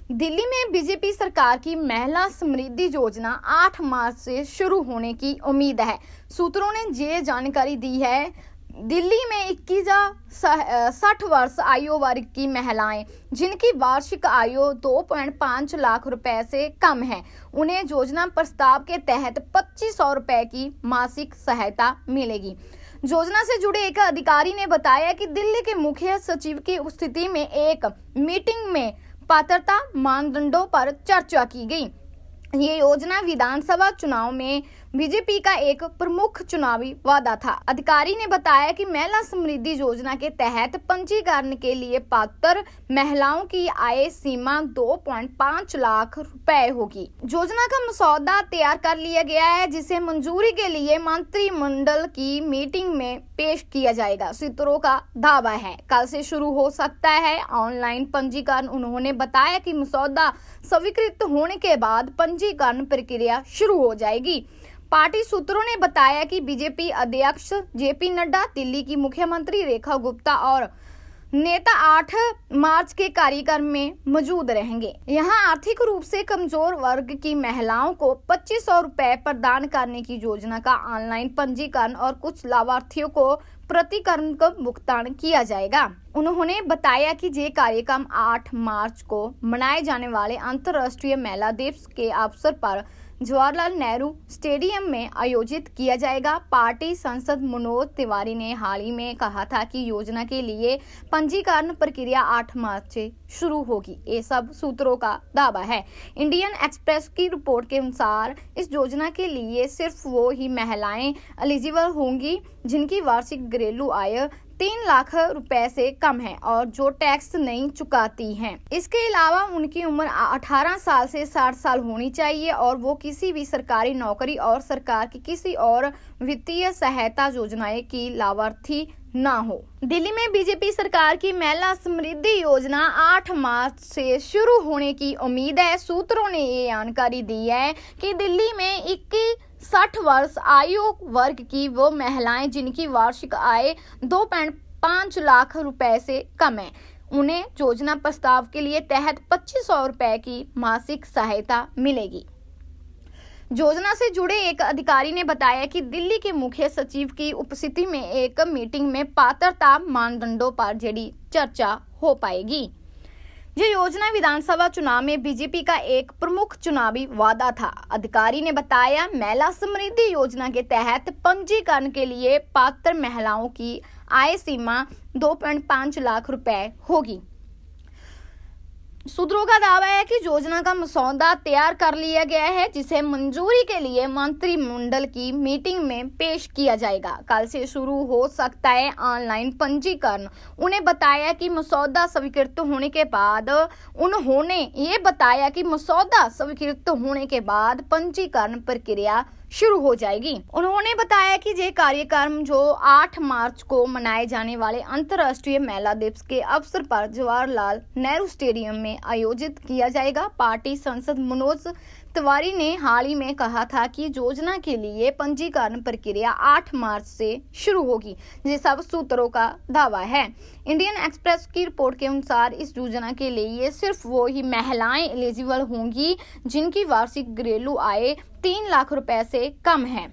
दिल्ली में बीजेपी सरकार की महिला समृद्धि योजना 8 मार्च से शुरू होने की उम्मीद है। सूत्रों ने ये जानकारी दी है। दिल्ली में 21 या 60 वर्ष आयु वर्ग की महिलाएं जिनकी वार्षिक आयु 2.5 लाख रुपए से कम है, उन्हें योजना प्रस्ताव के तहत 2500 रुपए की मासिक सहायता मिलेगी। योजना से जुड़े एक अधिकारी ने बताया कि दिल्ली के मुख्य सचिव की उपस्थिति में एक मीटिंग में पात्रता मानदंडों पर चर्चा की गई। ये योजना विधानसभा चुनाव में बीजेपी का एक प्रमुख चुनावी वादा था। अधिकारी ने बताया कि महिला समृद्धि योजना के तहत पंजीकरण के लिए पात्र महिलाओं की आय सीमा 2.5 लाख रुपए होगी। योजना का मसौदा तैयार कर लिया गया है, जिसे मंजूरी के लिए मंत्रिमंडल की मीटिंग में पेश किया जाएगा। सूत्रों का दावा है कल से शुरू हो सकता है ऑनलाइन पंजीकरण। उन्होंने बताया कि मसौदा स्वीकृत होने के बाद पंजीकरण प्रक्रिया शुरू हो जाएगी। पार्टी सूत्रों ने बताया कि बीजेपी अध्यक्ष जेपी नड्डा, दिल्ली की मुख्यमंत्री रेखा गुप्ता और नेता 8 मार्च के कार्यक्रम में मौजूद रहेंगे। यहां आर्थिक रूप से कमजोर वर्ग की महिलाओं को 2500 रुपए प्रदान करने की योजना का ऑनलाइन पंजीकरण और कुछ लाभार्थियों को प्रतिकरण का भुगतान किया जाएगा। उन्होंने बताया कि ये कार्यक्रम 8 मार्च को मनाए जाने वाले अंतर्राष्ट्रीय महिला दिवस के अवसर पर जवाहरलाल नेहरू स्टेडियम में आयोजित किया जाएगा। पार्टी सांसद मनोज तिवारी ने हाल ही में कहा था कि योजना के लिए पंजीकरण प्रक्रिया 8 मार्च से शुरू होगी। ये सब सूत्रों का दावा है। इंडियन एक्सप्रेस की रिपोर्ट के अनुसार इस योजना के लिए सिर्फ वो ही महिलाएं एलिजिबल होंगी जिनकी वार्षिक घरेलू आय 3 लाख रुपए से कम है और जो टैक्स नहीं चुकाती हैं। इसके अलावा उनकी उम्र 18 साल से 60 साल होनी चाहिए और वो किसी भी सरकारी नौकरी और सरकार की किसी और वित्तीय सहायता योजनाएं की लाभार्थी ना हो। दिल्ली में बीजेपी सरकार की महिला समृद्धि योजना 8 मार्च से शुरू होने की उम्मीद है। सूत्रों ने ये जानकारी दी है कि दिल्ली में 60 वर्ष आयु वर्ग की वो महिलाएं जिनकी वार्षिक आय 2.5 लाख रुपए से कम है, उन्हें योजना प्रस्ताव के लिए तहत 2500 रुपए की मासिक सहायता मिलेगी। योजना से जुड़े एक अधिकारी ने बताया कि दिल्ली के मुख्य सचिव की उपस्थिति में एक मीटिंग में पात्रता मानदंडों पर जड़ी चर्चा हो पाएगी। ये योजना विधानसभा चुनाव में बीजेपी का एक प्रमुख चुनावी वादा था। अधिकारी ने बताया, महिला समृद्धि योजना के तहत पंजीकरण के लिए पात्र महिलाओं की आय सीमा 2.5 लाख रुपए होगी। सूत्रों का दावा है कि योजना का मसौदा तैयार कर लिया गया है, जिसे मंजूरी के लिए मंत्रिमंडल की मीटिंग में पेश किया जाएगा। कल से शुरू हो सकता है ऑनलाइन पंजीकरण। उन्हें बताया कि मसौदा स्वीकृत होने के बाद पंजीकरण प्रक्रिया शुरू हो जाएगी। उन्होंने बताया कि ये कार्यक्रम जो 8 मार्च को मनाए जाने वाले अंतर्राष्ट्रीय महिला दिवस के अवसर पर जवाहरलाल नेहरू स्टेडियम में आयोजित किया जाएगा। पार्टी सांसद मनोज तिवारी ने हाल ही में कहा था कि योजना के लिए पंजीकरण प्रक्रिया 8 मार्च से शुरू होगी। ये सब सूत्रों का दावा है। इंडियन एक्सप्रेस की रिपोर्ट के अनुसार इस योजना के लिए सिर्फ वो ही महिलाएं एलिजिबल होंगी जिनकी वार्षिक घरेलू आय 3 लाख रुपए से कम है।